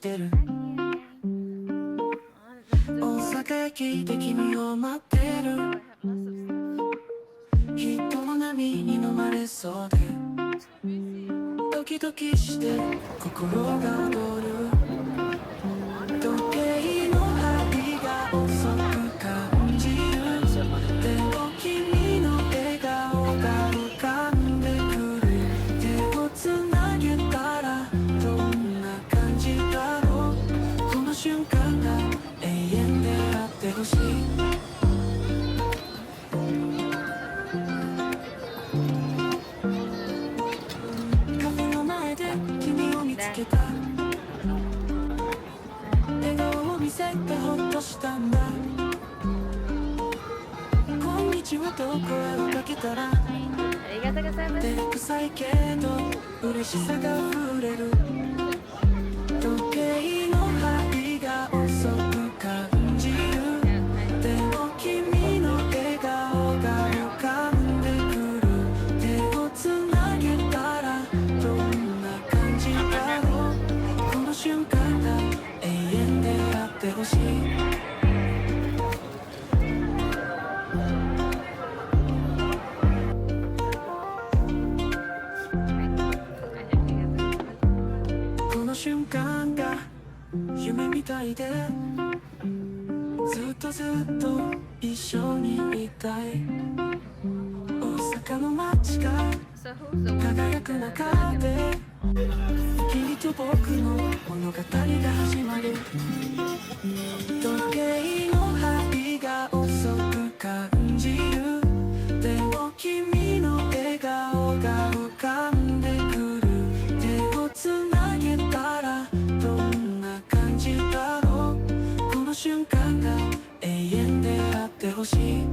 してる大阪駅で君を待ってる人の波に飲まれそうでドキドキして心が躍る時計の針が遅く感じるでも君の笑顔が浮かんでくる手をつなげたらどんな感じだろうこの瞬間が永遠であってほしいカフェの前で君を見つけた笑顔を見せてほっとしたんだこんにちはと声をかけたら照れくさいけど嬉しさが溢れる時計の針が遅く感じるでも君の笑顔が浮かんでくる手をつなげたらどんな感じだろうこの瞬間が永遠であってほしいこの瞬間が夢みたいでずっとずっと一緒にいたい大阪の街が輝く中で君と僕の物語が始まる時計の針が遅く感じるでも君の笑顔が浮かんでくる手をつなげたらどんな感じだろうこの瞬間が永遠であってほしい